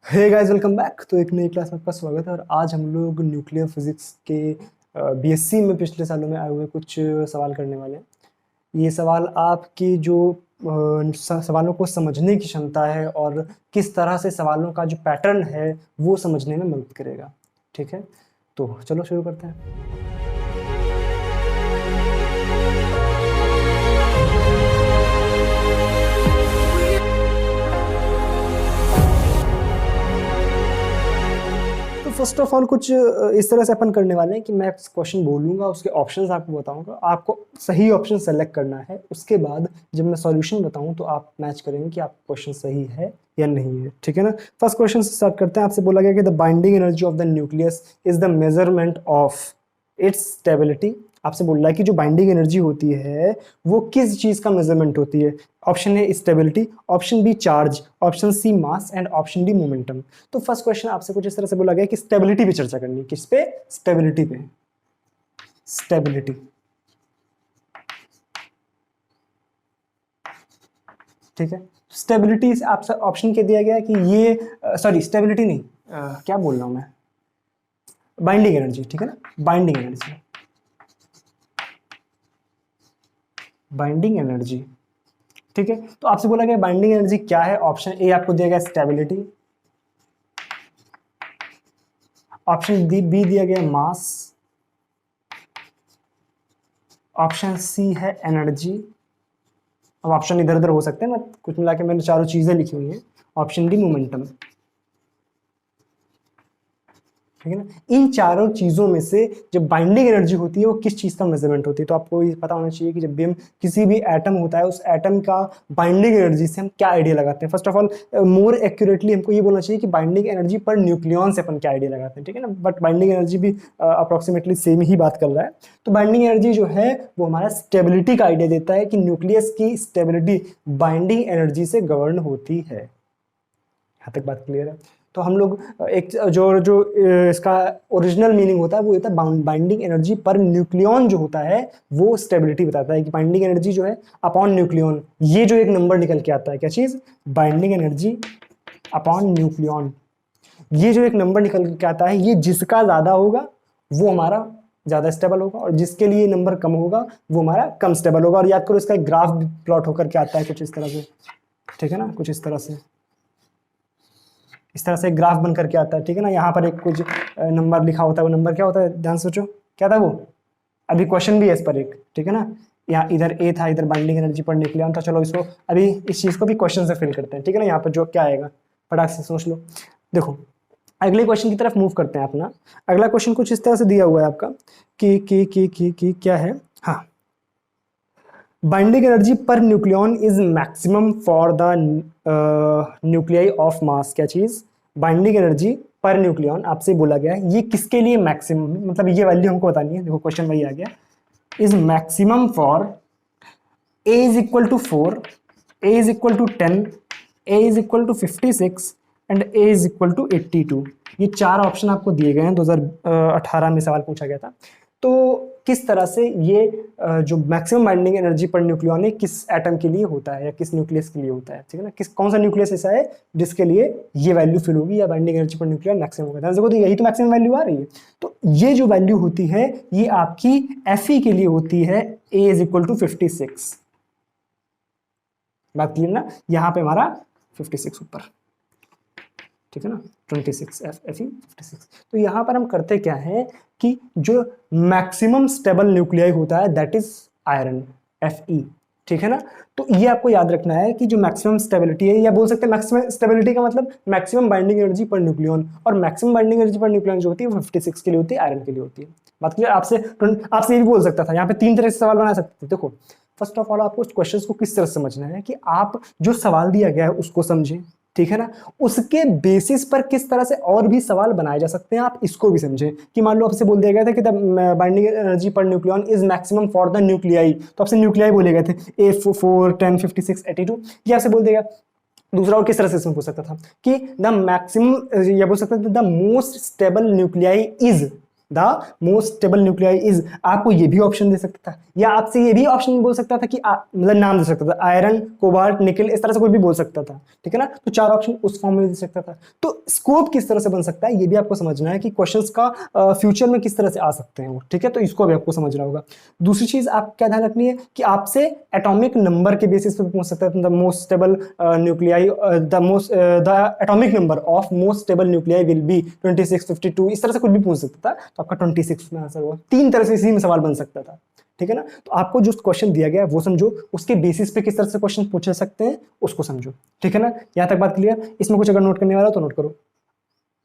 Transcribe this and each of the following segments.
Hey guys, welcome back. तो एक नई क्लास में आपका स्वागत है और आज हम लोग न्यूक्लियर फिजिक्स के बीएससी में पिछले सालों में आए हुए कुछ सवाल करने वाले हैं। ये सवाल आपकी जो सवालों को समझने की क्षमता है और किस तरह से सवालों का जो पैटर्न है वो समझने में मदद करेगा। ठीक है, तो चलो शुरू करते हैं। फर्स्ट ऑफ ऑल कुछ इस तरह से अपन करने वाले हैं कि मैं क्वेश्चन बोलूंगा, उसके ऑप्शंस आपको बताऊंगा, आपको सही ऑप्शन सेलेक्ट करना है। उसके बाद जब मैं सॉल्यूशन बताऊं तो आप मैच करेंगे कि आपका क्वेश्चन सही है या नहीं है। ठीक है ना। फर्स्ट क्वेश्चन से स्टार्ट करते हैं। आपसे बोला गया कि the binding energy of the nucleus is the measurement of its stability. आपसे बोल रहा है कि जो बाइंडिंग एनर्जी होती है वो किस चीज का मेजरमेंट होती है। Option A stability, option B charge, option C mass and option D momentum. तो फर्स्ट क्वेश्चन आपसे कुछ इस तरह से बोला गया कि स्टेबिलिटी पे चर्चा करनी है। किस पे? स्टेबिलिटी पे। स्टेबिलिटी, ठीक है। स्टेबिलिटी आपसे ऑप्शन के दिया गया है कि ये सॉरी स्टेबिलिटी नहीं, क्या बोल रहा हूं मैं, बाइंडिंग एनर्जी। ठीक है ना, बाइंडिंग एनर्जी, बाइंडिंग एनर्जी। ठीक है, तो आपसे बोला गया बाइंडिंग एनर्जी क्या है। ऑप्शन ए आपको दिया गया स्टेबिलिटी, ऑप्शन बी दिया गया मास, ऑप्शन सी है एनर्जी। अब ऑप्शन इधर उधर हो सकते हैं, मैं कुछ मिला के मैंने चारों चीजें लिखी हुई हैं। Option D momentum. ठीक है ना। इन चारों चीजों में से जब बाइंडिंग एनर्जी होती है वो किस चीज का मेजरमेंट होती है। तो आपको ये पता होना चाहिए कि जब भी हम किसी भी एटम होता है उस एटम का बाइंडिंग एनर्जी से हम क्या आइडिया लगाते हैं। First of all more accurately हमको ये बोलना चाहिए कि बाइंडिंग एनर्जी पर न्यूक्लियॉन से अपन क्या आइडिया लगाते हैं। ठीक है ना, बट बाइंडिंग एनर्जी भी अप्रोक्सीमेटली सेम ही बात कर रहा है। तो बाइंडिंग एनर्जी जो है वो हमारा स्टेबिलिटी का आइडिया देता है कि न्यूक्लियस की स्टेबिलिटी बाइंडिंग एनर्जी से गवर्न होती है। यहाँ तक बात क्लियर है। तो हम लोग एक जो जो इसका ओरिजिनल मीनिंग होता है वो होता है बाइंडिंग एनर्जी पर न्यूक्लियॉन जो होता है वो स्टेबिलिटी बताता है कि बाइंडिंग एनर्जी जो है अपॉन न्यूक्लियॉन, ये जो एक नंबर निकल के आता है, क्या चीज, बाइंडिंग एनर्जी अपॉन न्यूक्लियॉन। ये जो एक नंबर निकल के आता है, ये जिसका ज्यादा होगा वो हमारा ज्यादा स्टेबल होगा और जिसके लिए नंबर कम होगा वो हमारा कम स्टेबल होगा। और याद करो इसका एक ग्राफ भी प्लॉट होकर के आता है कुछ इस तरह से। ठीक है ना, कुछ इस तरह से, इस तरह से ग्राफ बन करके आता है। ठीक है ना, यहाँ पर एक कुछ नंबर लिखा होता है, वो नंबर क्या होता है, ध्यान सोचो क्या था वो। अभी क्वेश्चन भी है इस पर एक। ठीक है ना, यहाँ इधर ए था, इधर बाइंडिंग एनर्जी पर न्यूक्लियॉन था। चलो इसको अभी इस चीज को भी क्वेश्चन से फिल करते हैं। ठीक है ना, यहाँ पर जो क्या आएगा फटाक से सोच लो। देखो अगले क्वेश्चन की तरफ मूव करते हैं अपना। अगला क्वेश्चन कुछ इस तरह से दिया हुआ है आपका कि क्या है। हाँ, बाइंडिंग एनर्जी पर nucleon is maximum for the nuclei of mass. क्या चीज, बाइंडिंग एनर्जी पर न्यूक्लियॉन आपसे बोला गया है ये किसके लिए मैक्सिमम, मतलब ये वैल्यू हमको बतानी है। देखो क्वेश्चन वही आ गया, is maximum for A is equal to 4, A is equal to 10, A is equal to 56 and A is equal to 82। ये चार ऑप्शन आपको दिए गए हैं, 2018 में सवाल पूछा गया था। तो किस तरह से ये जो मैक्सिमम बाइंडिंग एनर्जी पर न्यूक्लियॉन है किस एटम के लिए होता है या किस न्यूक्लियस के लिए होता है। ठीक है ना, किस कौन सा न्यूक्लियस ऐसा है जिसके लिए ये वैल्यू फिल होगी या बाइंडिंग एनर्जी पर न्यूक्लियॉन मैक्सिमम होगा। देखो तो यही तो मैक्सिमम वैल्यू आ रही है। तो ये जो वैल्यू होती है ये आपकी Fe के लिए होती है, A इज इक्वल टू 56। बात क्लियर ना, यहाँ पे हमारा 56 ऊपर। ठीक है ना, 26 Fe 56। तो यहाँ पर हम करते क्या है कि जो मैक्सिमम स्टेबल न्यूक्लियाई होता है दैट इज आयरन, Fe। ठीक है ना, तो ये आपको याद रखना है कि जो मैक्सिमम स्टेबिलिटी है, या बोल सकते हैं मैक्सिमम स्टेबिलिटी का मतलब मैक्सिमम बाइंडिंग एनर्जी पर न्यूक्लियॉन, और मैक्सिमम बाइंडिंग एनर्जी पर न्यूक्लियॉन जो होती है वो 56 के लिए होती है, आयरन के लिए होती है। बात क्लियर। आपसे ये भी बोल सकता था, यहाँ पे तीन तरह से सवाल बना सकते थे। देखो फर्स्ट ऑफ ऑल आपको क्वेश्चंस को किस तरह समझना है कि आप जो सवाल दिया गया है उसको समझें। ठीक है ना, उसके बेसिस पर किस तरह से और भी सवाल बनाए जा सकते हैं आप इसको भी समझें। कि मान लो आपसे बोल दिया गया था कि द बाइंडिंग एनर्जी पर nucleon is maximum for the nuclei, तो आपसे न्यूक्लियाई बोले गए थे ए 4 10 56 82। ये आपसे बोल देगा। दूसरा और किस तरह से इसमें पूछ सकता था कि द मैक्सिमम, या बोल सकता था the most stable nuclei is, the most stable nuclei is, आपको ये भी ऑप्शन दे सकता था, या आपसे ये भी ऑप्शन बोल सकता था कि मतलब नाम दे सकता था, आयरन, कोबाल्ट, निकल, इस तरह से कोई भी बोल सकता था। ठीक है ना, तो चार ऑप्शन उस फॉर्म में दे सकता था। तो स्कोप किस तरह से बन सकता है ये भी आपको समझना है कि क्वेश्चंस का फ्यूचर में किस तरह से आ सकते हैं वो, ठीक है। तो इसको भी आपको समझना होगा। दूसरी चीज आप क्या ध्यान रखनी है कि आपसे एटॉमिक नंबर के बेसिस पे पूछ सकता है, the most stable nuclei, the atomic number of most stable nuclei will be 26, 52, इस तरह से कुछ भी पूछ सकता था। तो आपका 26 में आंसर हुआ। 3 तरह से इसी में सवाल बन सकता था, ठीक है ना। तो आपको जो क्वेश्चन दिया गया है वो समझो, उसके बेसिस पे किस तरह से क्वेश्चन पूछ सकते हैं उसको समझो, ठीक है ना। यहां तक बात क्लियर। इसमें कुछ अगर नोट करने वाला तो नोट करो।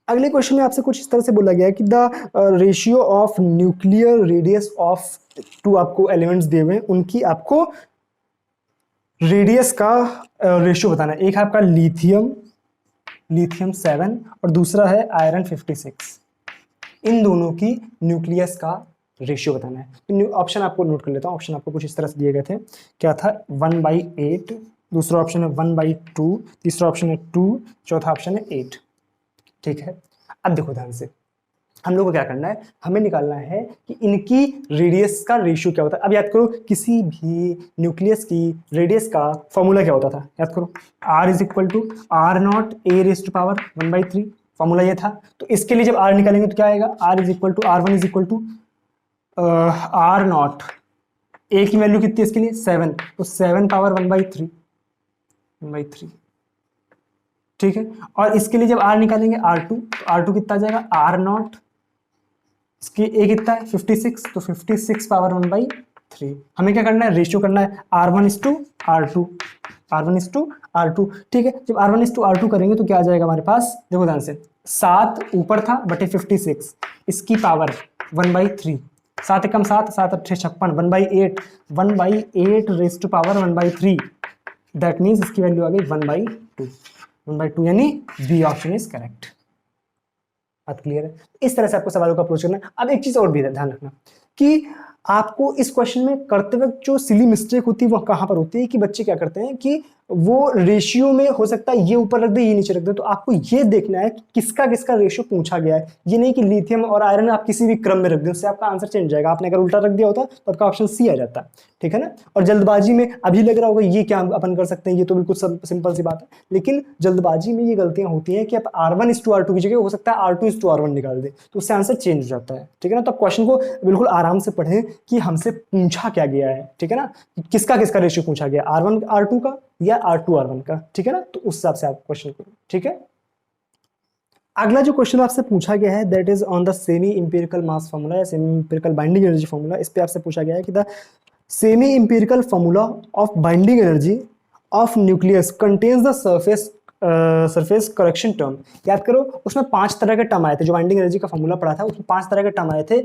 अगले क्वेश्चन में आपसे कुछ इस तरह से बोला गया है कि the ratio of nuclear radius of 2 आपको एलिमेंट्स दिए हुए हैं, उनकी आपको रेडियस का रेशियो बताना है। एक है आपका लिथियम 7 और दूसरा है आयरन 56। इन दोनों की न्यूक्लियस का रेशियो बताना है। तो ऑप्शन आपको नोट कर लेता हूँ। ऑप्शन आपको कुछ इस तरह से दिए गए थे। क्या था? 1/8, दूसरा ऑप्शन है 1/2, तीसरा ऑप्शन है 2, चौथा ऑप्शन है 8, ठीक है। अब देखो ध्यान से, हम लोग को क्या करना है, हमें निकालना है कि इनकी रेडियस का रेशियो क्या होता है। अब याद करो, किसी भी न्यूक्लियस की रेडियस का फॉर्मूला क्या होता था, याद करो, R is equal to R0 A⁻1/3, formula ये था। तो इसके लिए जब R निकालेंगे तो क्या आएगा, R is equal to R1 is equal to R0, A की वैल्यू कितनी है इसके लिए 7, तो 7 पावर 1/3, ठीक है। और इसके लिए जब R निकालेंगे R2, तो R2 कितना आ जाएगा, R0, इसकी A कितना है 56, तो 56 पावर 1/3। हमें क्या करना है, रेशियो करना है R1:R2, R1:R2, ठीक है। जब R1:R2 करेंगे तो क्या आ जाएगा हमारे पास, देखो ध्यान से, 7 ऊपर था बटे 56, इसकी पावर 1/3, 7 एकम 7, 7 अट्ठे 56, 1/8 raise to power 1/3, that means इसकी वैल्यू आ गई 1/2, यानी बी ऑप्शन इज करेक्ट। बात क्लियर है। इस तरह से आपको सवालों का अप्रोच करना है। अब एक चीज और भी ध्यान रखना कि आपको इस क्वेश्चन में करते वक्त जो सिली मिस्टेक होती है वो कहां पर होती है कि बच्चे क्या करते हैं कि वो रेशियो में हो सकता है ये ऊपर रख दे ये नीचे रख दे। तो आपको ये देखना है कि किसका किसका रेशियो पूछा गया है। ये नहीं कि लिथियम और आयरन आप किसी भी क्रम में रख दें, उससे आपका आंसर चेंज जाएगा। आपने अगर उल्टा रख दिया होता तो आपका ऑप्शन सी आ जाता, ठीक है ना। और जल्दबाजी में अभी लग रहा होगा ये क्या अपन कर सकते हैं, ये तो बिल्कुल सिंपल सी बात है, लेकिन जल्दबाजी में ये गलतियां होती हैं कि आप R1:R2 की जगह हो सकता है R2:R1 निकाल दे, तो उससे आंसर चेंज हो जाता है, ठीक है ना। तो क्वेश्चन को बिल्कुल आराम से पढ़ें कि हमसे पूछा क्या गया है, ठीक है ना, किसका किसका रेशियो पूछा गया, R1:R2 का या R2:R1 का, ठीक है ना। तो उस हिसाब से आप क्वेश्चन करो, ठीक है। अगला जो क्वेश्चन आपसे पूछा गया है that is on the semi empirical mass formula या semi empirical binding energy formula. इस पे आपसे पूछा गया है कि the semi empirical formula of binding energy of nucleus contains the surface correction term. याद करो, उसमें 5 तरह के टर्म आए थे। जो बाइंडिंग एनर्जी का फॉर्मूला पढ़ा था उसमें 5 तरह के टर्म आए थे।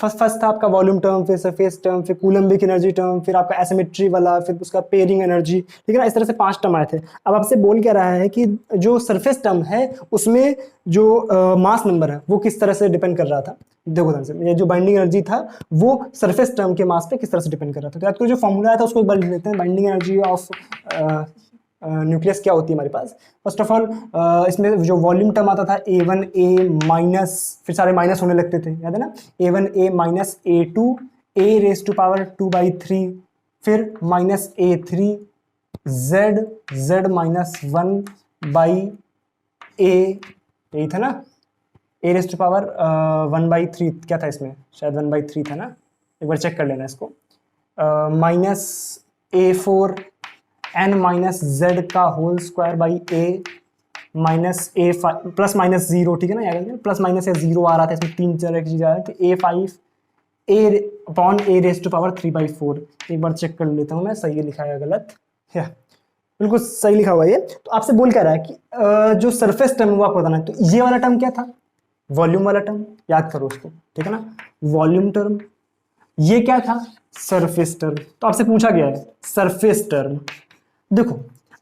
फर्स्ट था आपका वॉल्यूम टर्म, फिर सरफेस टर्म, फिर कूलम्बिक एनर्जी टर्म, फिर आपका एसिमेट्री वाला, फिर उसका पेयरिंग एनर्जी, ठीक है ना। इस तरह से 5 टर्म आए थे। अब आपसे बोल क्या रहा है कि जो सरफेस टर्म है उसमें जो मास नंबर है वो किस तरह से डिपेंड कर रहा था। देखो ध्यान से, ये जो बाइंडिंग एनर्जी था वो सरफेस टर्म के मास पे किस तरह से डिपेंड कर रहा था। तो याद करो, जो फॉर्मूला आया था उसको एक बार लिख लेते हैं। बाइंडिंग एनर्जी ऑफ न्यूक्लियस क्या होती है हमारे पास। फर्स्ट ऑफ ऑल इसमें जो वॉल्यूम टर्म आता था A1 A माइनस, फिर सारे माइनस होने लगते थे, याद है ना। A1 A minus A2 A⁻²/3, फिर माइनस A3 Z -1/A, यही था ना, A⁻1/3 क्या था इसमें, शायद 1/3 था ना, एक बार चेक कर लेना इसको। Minus A4 n-z² minus A5 plus minus 0, ठीक है ना। याद प्लस माइनस या 0 आ रहा था, इसमें 3 तरह की चीजें आ रही थी। A5 A/A⁴ एक बार चेक कर लेता हूँ मैं, सही लिखा है गलत है, बिल्कुल सही लिखा हुआ है। तो आपसे बोल क्या रहा है कि जो सरफेस टर्म वो आपको बताना है। तो ये वाला टर्म क्या था, वॉल्यूम वाला टर्म, याद करो उसको, ठीक है ना, वॉल्यूम टर्म। ये क्या था, सरफेस टर्म। तो आपसे पूछा गया है सरफेस टर्म। देखो,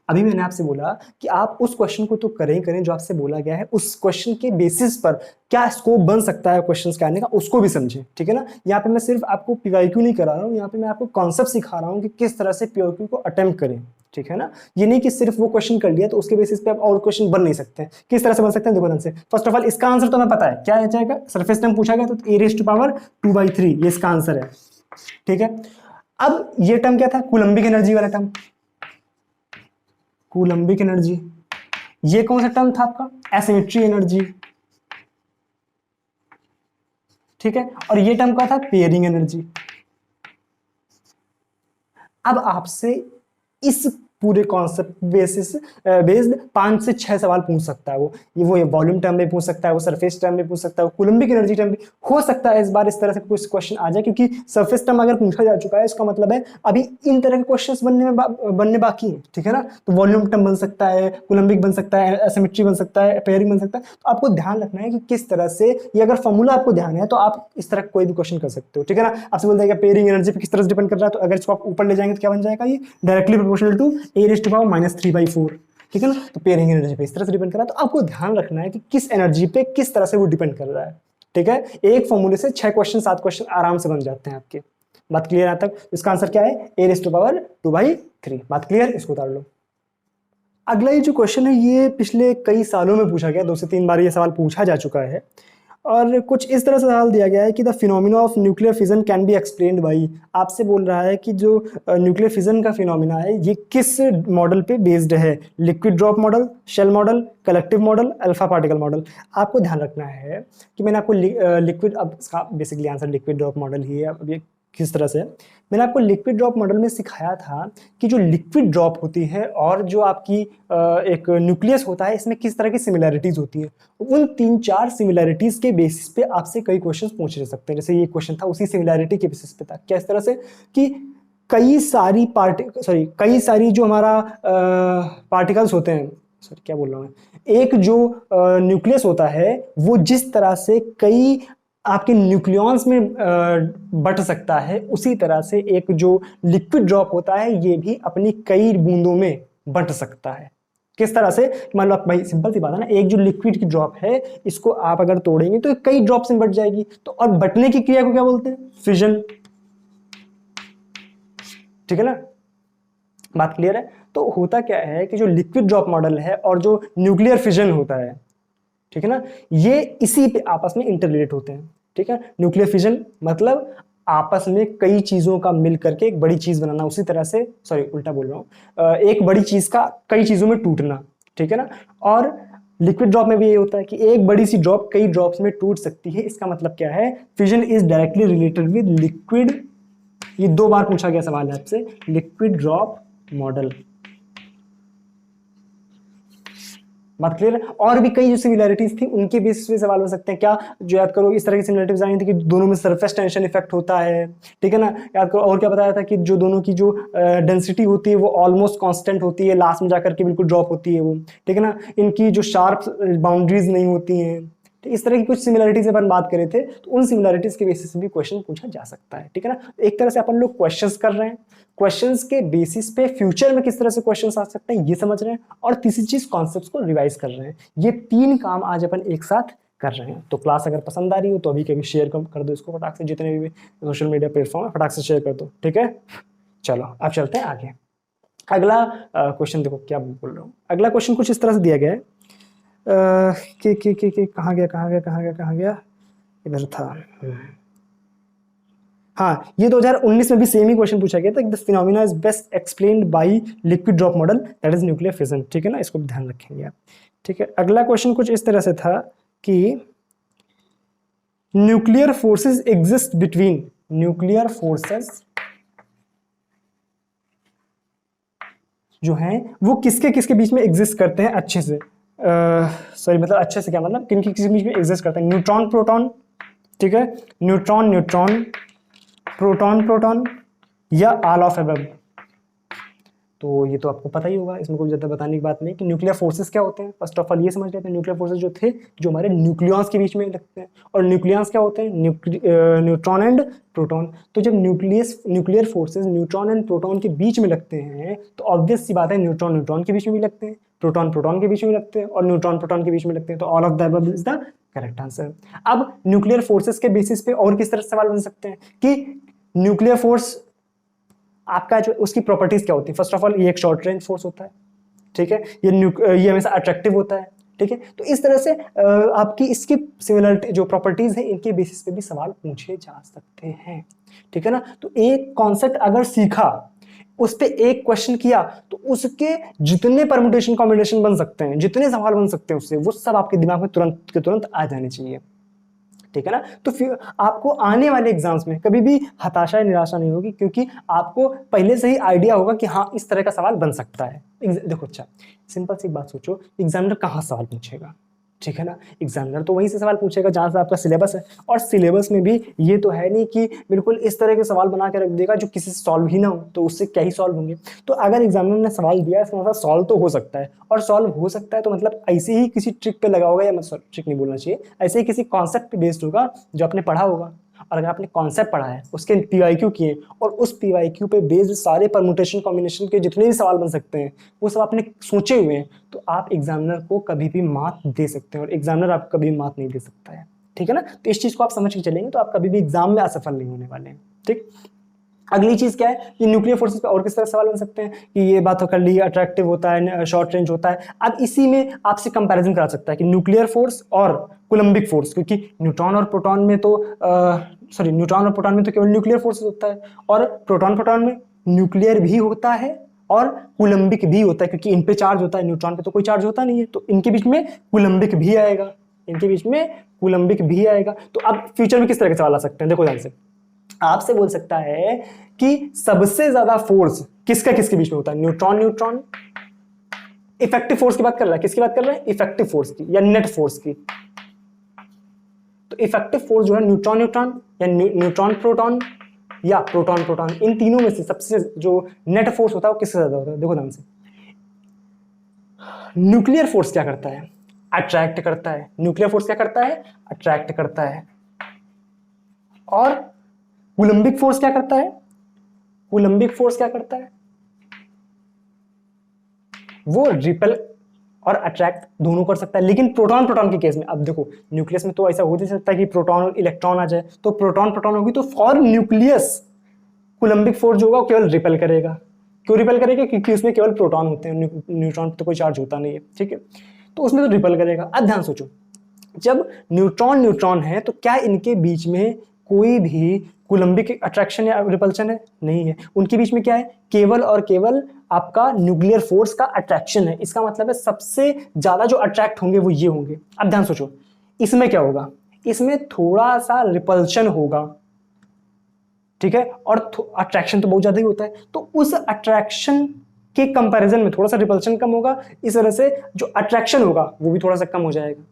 अभी मैंने आपसे बोला कि आप उस क्वेश्चन को तो करें करें जो आपसे बोला गया है, उस क्वेश्चन के बेसिस पर क्या स्कोप बन सकता है क्वेश्चंस के आने का, उसको भी समझें, ठीक है ना। यहाँ पे मैं सिर्फ आपको पीवाईक्यू नहीं करा रहा हूँ, यहाँ पे मैं आपको कॉन्सेप्ट सिखा रहा हूँ कि किस तरह से पीवाईक्यू को अटेम्प्ट करें, ठीक है ना। ये नहीं कि सिर्फ वो क्वेश्चन कर लिया तो उसके बेसिस पे आप और क्वेश्चन बन नहीं सकते। किस तरह से बन सकते हैं, देखो ध्यान से। फर्स्ट ऑफ ऑल इसका आंसर तो हमें पता है क्या आ जाएगा, सरफेस टर्म पूछा गया तो A⁻²/3 ये इसका आंसर है, ठीक है। अब ये टर्म क्या था, कूलम्बिक एनर्जी वाला टर्म, कूलम्बिक एनर्जी। ये कौन सा टर्म था आपका, एसिमेट्री एनर्जी, ठीक है, और ये टर्म का था पेयरिंग एनर्जी। अब आपसे इस पूरे कॉन्सेप्ट बेस्ड 5 से 6 सवाल पूछ सकता है वो, ये वॉल्यूम टर्म में पूछ सकता है, वो सरफेस टर्म में पूछ सकता है, वो कूलम्बिक एनर्जी टर्म में हो सकता है इस बार इस तरह से कुछ क्वेश्चन आ जाए, क्योंकि सरफेस टर्म अगर पूछा जा चुका है इसका मतलब है अभी इन तरह के क्वेश्चंस बनने बाकी है, ठीक है ना। तो वॉल्यूम टर्म बन सकता है, कूलम्बिक बन सकता है, एसिमेट्री बन सकता है, पेयरिंग बन सकता है। तो आपको ध्यान रखना है कि किस तरह से, ये अगर फॉर्मूला आपको ध्यान है तो आप इस तरह कोई भी क्वेश्चन कर सकते हो, ठीक है ना। आपसे बोल देगा पेयरिंग एनर्जी पे किस तरह से डिपेंड कर रहा है, तो अगर इसको आप ऊपर ले जाएंगे तो क्या बन जाएगा, ये डायरेक्टली प्रोपोर्शनल टू a⁻³ ठीक है ना। तो पेयरिंग एनर्जी पे इस तरह से डिपेंड कर रहा है, तो आपको ध्यान रखना है कि किस एनर्जी पे किस तरह से वो डिपेंड कर रहा है, ठीक है। एक फॉर्मूले से 6 क्वेश्चन 7 क्वेश्चन आराम से बन जाते हैं आपके। बात क्लियर है? तक इसका आंसर क्या है, a⁻²/3। बात क्लियर, इसको उतार लो। अगला ये जो क्वेश्चन है ये पिछले कई सालों में पूछा गया, 2 से 3 बार ये सवाल पूछा जा चुका है, और कुछ इस तरह से सवाल दिया गया है कि the phenomena of nuclear fission can be explained by. आपसे बोल रहा है कि जो न्यूक्लियर फिजन का फिनोमिना है ये किस मॉडल पे बेस्ड है, liquid drop model, shell model, collective model, alpha particle model. आपको ध्यान रखना है कि मैंने आपको लिक्विड, अब इसका basically answer liquid drop model ही है। अब ये किस तरह से, मैंने आपको लिक्विड ड्रॉप मॉडल में सिखाया था कि जो लिक्विड ड्रॉप होती है और जो आपकी एक न्यूक्लियस होता है इसमें किस तरह की सिमिलैरिटीज होती है। उन 3-4 सिमिलैरिटीज के बेसिस पे आपसे कई क्वेश्चंस पूछ सकते हैं। जैसे ये क्वेश्चन था उसी सिमिलैरिटी के बेसिस पे था। क्या इस तरह से कि कई सारी जो हमारा पार्टिकल्स होते हैं, सॉरी क्या बोल रहा हूँ, एक जो न्यूक्लियस होता है वो जिस तरह से कई आपके न्यूक्लियॉन्स में बट सकता है, उसी तरह से एक जो लिक्विड ड्रॉप होता है ये भी अपनी कई बूंदों में बट सकता है। किस तरह से, मान लो भाई सिंपल सी बात है ना, एक जो लिक्विड की ड्रॉप है इसको आप अगर तोड़ेंगे तो कई ड्रॉप्स में बट जाएगी, तो और बटने की क्रिया को क्या बोलते हैं, फिजन, ठीक है ना। बात क्लियर है? तो होता क्या है कि जो लिक्विड ड्रॉप मॉडल है और जो न्यूक्लियर फिजन होता है, ठीक है ना, ये इसी पे आपस में इंटररिलेट होते हैं, ठीक है। न्यूक्लियर फिजन मतलब आपस में कई चीजों का मिल करके एक बड़ी चीज बनाना, उसी तरह से, सॉरी उल्टा बोल रहा हूं, एक बड़ी चीज का कई चीजों में टूटना, ठीक है ना। और लिक्विड ड्रॉप में भी ये होता है कि एक बड़ी सी ड्रॉप कई ड्रॉप्स में टूट सकती है। इसका मतलब क्या है, fission is directly related with liquid, ये 2 बार पूछा गया सवाल है आपसे, लिक्विड ड्रॉप मॉडल। बात क्लियर है? और भी कई जो सिमिलैरिटीज थी उनके बेसिस पे सवाल हो सकते हैं। क्या, जो याद करो इस तरह की सिमिलैरिटीज आई थी कि दोनों में सरफेस टेंशन इफेक्ट होता है, ठीक है ना। याद करो और क्या बताया था कि जो दोनों की जो डेंसिटी होती है वो ऑलमोस्ट कांस्टेंट होती है, लास्ट में जाकर के बिल्कुल ड्रॉप होती है वो, ठीक है ना। इनकी जो शार्प बाउंड्रीज नहीं होती हैं, तो इस तरह की कुछ सिमिलैरिटीज अपन बात करे थे, तो उन सिमिलैरिटीज के बेसिस पे भी क्वेश्चन पूछा जा सकता है, ठीक है ना। एक तरह से अपन लोग क्वेश्चंस कर रहे हैं, क्वेश्चंस के बेसिस पे फ्यूचर में किस तरह से क्वेश्चंस आ सकते हैं ये समझ रहे हैं, और तीसरी चीज कॉन्सेप्ट्स को रिवाइज कर रहे हैं। ये 3 काम आज अपन एक साथ कर रहे हैं। तो क्लास अगर पसंद आ रही हो तो अभी कभी शेयर कर दो इसको फटाक से, जितने भी सोशल मीडिया प्लेटफॉर्म है फटाक से शेयर कर दो, ठीक है। चलो अब चलते हैं आगे। अगला क्वेश्चन देखो क्या बोल रहा हूँ। अगला क्वेश्चन कुछ इस तरह से दिया गया है कि कहाँ गया, इधर था। हाँ, ये 2019 में भी सेम ही क्वेश्चन पूछा गया था कि the phenomena is best explained by liquid drop model that is nuclear fission, ठीक है ना। इसको भी ध्यान रखेंगे आप, ठीक है। अगला क्वेश्चन कुछ इस तरह से था कि nuclear forces exist between, nuclear forces जो हैं वो किसके किसके बीच में एग्जिस्ट करते हैं अच्छे से, सॉरी मतलब अच्छे से क्या मतलब, किन किसके बीच में एग्जिस्ट करते हैं, न्यूट्रॉन प्रोटॉन, ठीक है, न्यूट्रॉन न्यूट्रॉन, प्रोटॉन प्रोटॉन, या ऑल ऑफ अबव। तो ये तो आपको पता ही होगा, इसमें कोई ज़्यादा बताने की बात नहीं कि न्यूक्लियर फोर्सेस क्या होते हैं। फर्स्ट ऑफ ऑल ये समझ लेते हैं, न्यूक्लियर फोर्सेस जो थे जो हमारे न्यूक्लियॉन्स के बीच में लगते हैं, और न्यूक्लियॉन्स क्या होते हैं, न्यूट्रॉन एंड प्रोटॉन। तो जब nuclear forces neutron and proton के बीच में लगते हैं तो ऑब्वियस सी बात है न्यूट्रॉन न्यूट्रॉन के बीच में भी लगते हैं, प्रोटॉन प्रोटॉन के बीच में लगते हैं, और न्यूट्रॉन प्रोटॉन के बीच में लगते हैं। तो all of the above is the correct answer. अब न्यूक्लियर फोर्सेस के बेसिस पे और किस तरह से सवाल बन सकते हैं कि न्यूक्लियर फोर्स आपका जो उसकी प्रॉपर्टीज क्या होती है। फर्स्ट ऑफ ऑल ये एक शॉर्ट रेंज फोर्स होता है, ठीक है, ये हमेशा अट्रैक्टिव होता है, ठीक है। तो इस तरह से आपकी इसकी सिमिलरिटी जो प्रॉपर्टीज है इनके बेसिस पे भी सवाल पूछे जा सकते हैं, ठीक है ना। तो एक कॉन्सेप्ट अगर सीखा, उस पे एक क्वेश्चन किया तो उसके जितने परम्यूटेशन कॉम्बिनेशन बन सकते हैं, जितने सवाल बन सकते हैं उससे, वो सब आपके दिमाग में तुरंत के तुरंत आ जाने चाहिए। ठीक है ना। तो फिर आपको आने वाले एग्जाम्स में कभी भी हताशा या निराशा नहीं होगी, क्योंकि आपको पहले से ही आइडिया होगा कि हाँ इस तरह का सवाल बन सकता है। देखो अच्छा, सिंपल सी बात सोचो, एग्जामिनर कहाँ सवाल पूछेगा? ठीक है ना, एग्जामिनर तो वहीं से सवाल पूछेगा जहां से आपका सिलेबस है, और सिलेबस में भी ये तो है नहीं कि बिल्कुल इस तरह के सवाल बना के रख देगा जो किसी से सॉल्व ही ना हो, तो उससे क्या ही सॉल्व होंगे। तो अगर एग्जामिनर ने सवाल दिया है इसका मतलब सॉल्व तो हो सकता है, और सॉल्व हो सकता है तो मतलब ऐसे ही किसी ट्रिक पे लगा होगा, या मतलब ट्रिक नहीं बोलना चाहिए, ऐसे ही किसी कॉन्सेप्ट पे बेस्ड होगा जो आपने पढ़ा होगा। और अगर आपने कॉन्सेप्ट पढ़ा है, उसके पीवाईक्यू किए, और उस पीवाईक्यू पे बेस्ड सारे परमुटेशन कॉम्बिनेशन के जितने भी सवाल बन सकते हैं वो सब आपने सोचे हुए हैं, तो आप एग्जामिनर को कभी भी मात दे सकते हैं, और एग्जामिनर आपको कभी मात नहीं दे सकता है। ठीक है ना। तो इस चीज को आप समझ के चलेंगे तो आप कभी भी एग्जाम में असफल नहीं होने वाले हैं। ठीक। अगली चीज क्या है कि न्यूक्लियर फोर्सेस पे और किस तरह सवाल बन सकते हैं, कि ये बात तो कर ली, अट्रैक्टिव होता है, शॉर्ट रेंज होता है। अब इसी में आपसे कंपैरिजन करा सकता है कि न्यूक्लियर फोर्स और कोलंबिक फोर्स, क्योंकि न्यूट्रॉन और प्रोटॉन में तो न्यूट्रॉन और प्रोटॉन में तो केवल न्यूक्लियर फोर्स होता है, और प्रोटॉन प्रोटॉन में न्यूक्लियर भी होता है और कोलंबिक भी होता है, क्योंकि इन पे चार्ज होता है, न्यूट्रॉन पे तो कोई चार्ज होता नहीं है, तो इनके बीच में कोलंबिक भी आएगा, इनके बीच में कोलंबिक भी आएगा। तो अब फ्यूचर में किस तरह के सवाल आ सकते हैं, देखो ध्यान से। आपसे बोल सकता है कि सबसे ज्यादा फोर्स किसका किसके बीच में होता है, न्यूट्रॉन न्यूट्रॉन। इफेक्टिव फोर्स की बात कर रहा है, किसकी बात कर रहे हैं, इफेक्टिव फोर्स की या नेट फोर्स की। तो इफेक्टिव फोर्स जो है न्यूट्रॉन न्यूट्रॉन या न्यूट्रॉन प्रोटॉन या प्रोटॉन प्रोटॉन, इन तीनों में से सबसे जो नेट फोर्स होता है वो किससे ज्यादा होता है। देखो ध्यान से, न्यूक्लियर फोर्स क्या करता है, अट्रैक्ट करता है। न्यूक्लियर फोर्स क्या करता है, अट्रैक्ट करता है। और कोलंबिक फोर्स क्या करता है, कोलंबिक फोर्स क्या करता है, वो रिपेल और अट्रैक्ट दोनों कर सकता है। लेकिन प्रोटॉन प्रोटॉन के केस में, अब देखो न्यूक्लियस में तो ऐसा हो नहीं सकता कि प्रोटॉन और इलेक्ट्रॉन आ जाए, तो प्रोटॉन प्रोटॉन होगी तो फॉर न्यूक्लियस कोलंबिक फोर्स जो होगा वो केवल रिपेल करेगा। क्यों रिपेल करेगा, क्योंकि उसमें केवल प्रोटॉन होते हैं, न्यूट्रॉन पे तो कोई चार्ज होता नहीं है। ठीक है, तो उसमें तो रिपेल करेगा। अब ध्यान सोचो, जब न्यूट्रॉन न्यूट्रॉन है तो क्या इनके बीच में कोई भी कोलंबिक अट्रैक्शन या रिपल्शन है, नहीं है। उनके बीच में क्या है, केवल और केवल आपका न्यूक्लियर फोर्स का अट्रैक्शन है। इसका मतलब है सबसे ज्यादा जो अट्रैक्ट होंगे वो ये होंगे। अब ध्यान सोचो, इसमें क्या होगा, इसमें थोड़ा सा रिपल्शन होगा, ठीक है, और अट्रैक्शन तो बहुत ज्यादा ही होता है, तो उस अट्रैक्शन के कंपैरिजन में थोड़ा सा रिपल्शन कम होगा, इस वजह से जो अट्रैक्शन होगा वो भी थोड़ा सा कम हो जाएगा।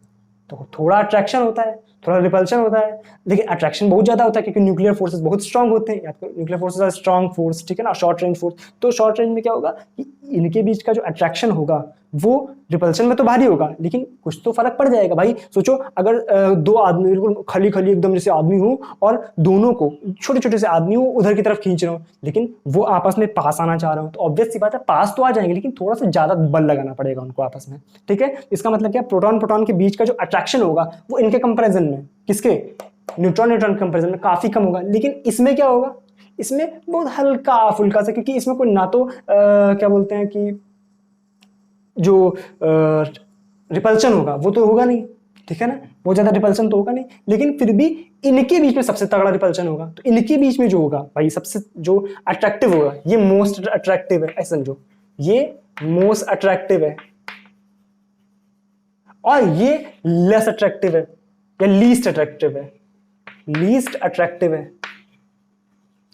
तो थोड़ा अट्रैक्शन होता है, थोड़ा रिपल्शन होता है, लेकिन अट्रैक्शन बहुत ज्यादा होता है क्योंकि न्यूक्लियर फोर्सेस बहुत स्ट्रांग होते हैं। Nuclear forces are strong force, ठीक है ना, शॉर्ट रेंज फोर्स। तो शॉर्ट रेंज में क्या होगा कि इनके बीच का जो अट्रैक्शन होगा वो रिपल्शन में तो भारी होगा, लेकिन कुछ तो फर्क पड़ जाएगा। भाई सोचो, अगर दो आदमी बिल्कुल खली खली एकदम जैसे आदमी हो, और दोनों को छोटे छोटे से आदमी हो उधर की तरफ खींच रहे हो, लेकिन वो आपस में पास आना चाह रहे हो, तो ऑब्वियस सी बात है पास तो आ जाएंगे, लेकिन थोड़ा सा ज्यादा बल लगाना पड़ेगा उनको आपस में। ठीक है, इसका मतलब क्या, प्रोटॉन प्रोटॉन के बीच का जो अट्रैक्शन होगा वो इनके कंपेरिजन में, किसके, न्यूट्रॉन न्यूट्रॉन कंपेरिजन में काफी कम होगा। लेकिन इसमें क्या होगा, इसमें बहुत हल्का फुल्का सा, क्योंकि इसमें कोई ना तो क्या बोलते हैं कि जो रिपल्शन होगा वो तो होगा नहीं, ठीक है ना, बहुत ज्यादा रिपल्शन तो होगा नहीं, लेकिन फिर भी इनके बीच में सबसे तगड़ा रिपल्शन होगा। तो इनके बीच में जो होगा भाई सबसे जो अट्रैक्टिव होगा, ये मोस्ट अट्रैक्टिव है, ऐसा समझो, ये मोस्ट अट्रैक्टिव है और ये लेस अट्रैक्टिव है या लीस्ट अट्रैक्टिव है, लीस्ट अट्रैक्टिव है।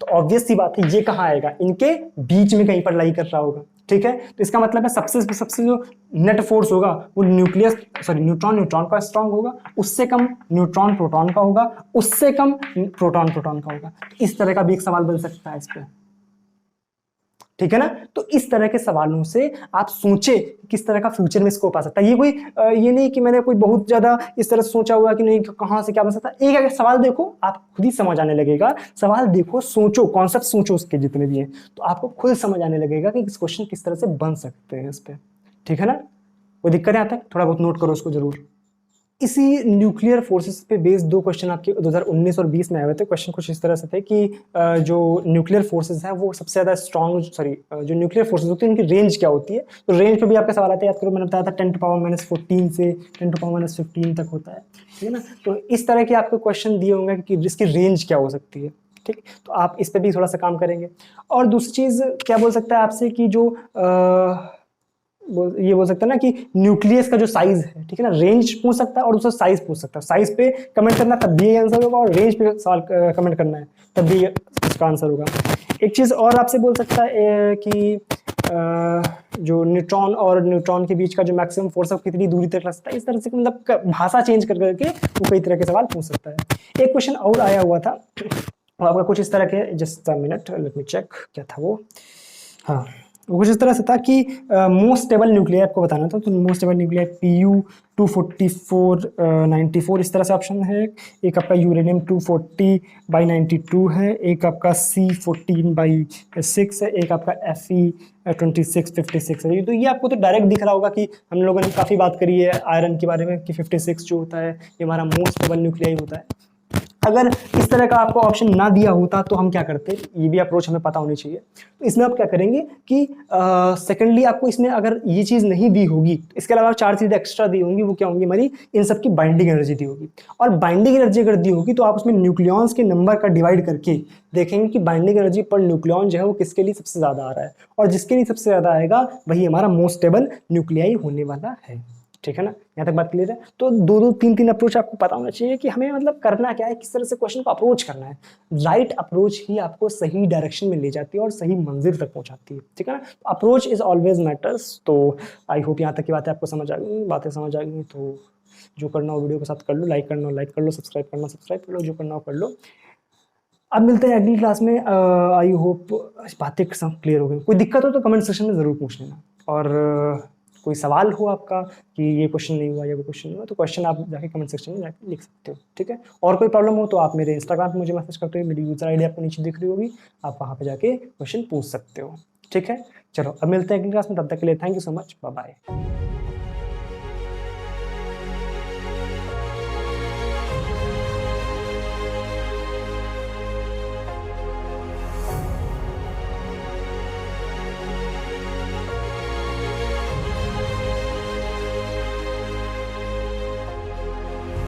तो ऑब्वियस सी बात है ये कहां आएगा, इनके बीच में कहीं पर लाई कर रहा होगा। ठीक है, तो इसका मतलब है सबसे सबसे जो नेट फोर्स होगा वो न्यूट्रॉन न्यूट्रॉन का स्ट्रांग होगा, उससे कम न्यूट्रॉन प्रोटॉन का होगा, उससे कम प्रोटॉन प्रोटॉन का होगा। तो इस तरह का भी एक सवाल बन सकता है इस पे, ठीक है ना। तो इस तरह के सवालों से आप सोचे किस तरह का फ्यूचर में स्कोप आ सकता है। ये कोई ये नहीं कि मैंने कोई बहुत ज्यादा इस तरह सोचा हुआ कि नहीं कहां से क्या बन सकता है। एक अगर सवाल देखो आप खुद ही समझ आने लगेगा, सवाल देखो, सोचो, कॉन्सेप्ट सोचो उसके जितने भी हैं, तो आपको खुद समझ आने लगेगा कि इस क्वेश्चन किस तरह से बन सकते हैं इस पे, ठीक है ना। कोई दिक्कत आता है थोड़ा बहुत नोट करो उसको जरूर। इसी न्यूक्लियर फोर्सेस पे बेस्ड दो क्वेश्चन आपके 2019 और 20 में आए हुए थे। क्वेश्चन कुछ इस तरह से थे कि जो न्यूक्लियर फोर्सेस हैं वो सबसे ज्यादा स्ट्रॉन्ग, जो न्यूक्लियर फोर्सेस होती है उनकी रेंज क्या होती है। तो रेंज पे भी आपका सवाल आता है, याद करो मैंने बताया था 10⁻⁻14 से 10⁻⁻15 तक होता है, ठीक है ना। तो इस तरह के आपको क्वेश्चन दिए होंगे कि इसकी रेंज क्या हो सकती है। ठीक। तो आप इस पे भी थोड़ा सा काम करेंगे। और दूसरी चीज़ क्या बोल सकता है आपसे कि जो ये बोल सकता है ना कि न्यूक्लियस का जो साइज है, ठीक है ना, रेंज पूछ सकता है और दूसरा साइज पूछ सकता है। साइज पे कमेंट करना तब भी आंसर होगा, और रेंज पे सवाल कमेंट करना है तब भी इसका आंसर होगा। एक चीज़ और आपसे बोल सकता है कि जो न्यूट्रॉन और न्यूट्रॉन के बीच का जो मैक्सिमम फोर्स है कितनी दूरी तक लगता है, इस तरह से मतलब भाषा चेंज कर करके वो कई तरह के सवाल पूछ सकता है। एक क्वेश्चन और आया हुआ था वो आपका कुछ इस तरह के, just a minute let me check क्या था वो। हाँ, वो कुछ इस तरह से था कि मोस्ट स्टेबल न्यूक्लियर आपको बताना था। तो मोस्ट स्टेबल न्यूक्लियर PU 244/94 इस तरह से ऑप्शन है। एक आपका यूरेनियम 240/92 है, एक आपका C14/6 है, एक आपका Fe 2656 है। तो ये आपको तो डायरेक्ट दिख रहा होगा कि हम लोगों ने काफ़ी बात करी है आयरन के बारे में कि 56 जो होता है ये हमारा मोस्ट स्टेबल न्यूक्लियर होता है। अगर इस तरह का आपको ऑप्शन ना दिया होता तो हम क्या करते, ये भी अप्रोच हमें पता होनी चाहिए। तो इसमें आप क्या करेंगे कि सेकेंडली आपको इसमें अगर ये चीज़ नहीं दी होगी तो इसके अलावा 4 चीज़ें एक्स्ट्रा दी होंगी। वो क्या होंगी, हमारी इन सब की बाइंडिंग एनर्जी दी होगी। और बाइंडिंग एनर्जी अगर दी होगी तो आप उसमें न्यूक्लियॉन्स के नंबर का डिवाइड करके देखेंगे कि बाइंडिंग एनर्जी पर न्यूक्लियॉन जो है वो किसके लिए सबसे ज़्यादा आ रहा है, और जिसके लिए सबसे ज़्यादा आएगा वही हमारा मोस्ट स्टेबल न्यूक्लियाई होने वाला है। ठीक है ना, यहाँ तक बात क्लियर है। तो दो दो तीन तीन अप्रोच आपको पता होना चाहिए कि हमें मतलब करना क्या है, किस तरह से क्वेश्चन को अप्रोच करना है। राइट अप्रोच ही आपको सही डायरेक्शन में ले जाती है और सही मंजिल तक पहुंचाती है। ठीक है ना, अप्रोच इज ऑलवेज मैटर्स। तो आई होप यहाँ तक की बातें आपको समझ आ गई, बातें समझ आ गई। तो जो करना हो वीडियो के साथ कर लो, लाइक करना हो लाइक कर लो, सब्सक्राइब करना सब्सक्राइब कर लो, जो करना हो कर लो। अब मिलते हैं अगली क्लास में। आई होप बातें सब क्लियर हो गई। कोई दिक्कत हो तो कमेंट सेक्शन में ज़रूर पूछ लेना। और कोई सवाल हो आपका कि ये क्वेश्चन नहीं हुआ या वो क्वेश्चन नहीं हुआ तो क्वेश्चन आप जाके कमेंट सेक्शन में जाके लिख सकते हो। ठीक है, और कोई प्रॉब्लम हो तो आप मेरे इंस्टाग्राम पे मुझे मैसेज करते हो, मेरी यूजर आईडी आपको नीचे दिख रही होगी, आप वहाँ पे जाके क्वेश्चन पूछ सकते हो। ठीक है, चलो अब मिलते हैं अगली क्लास में, तब तक के लिए thank you so much, bye bye.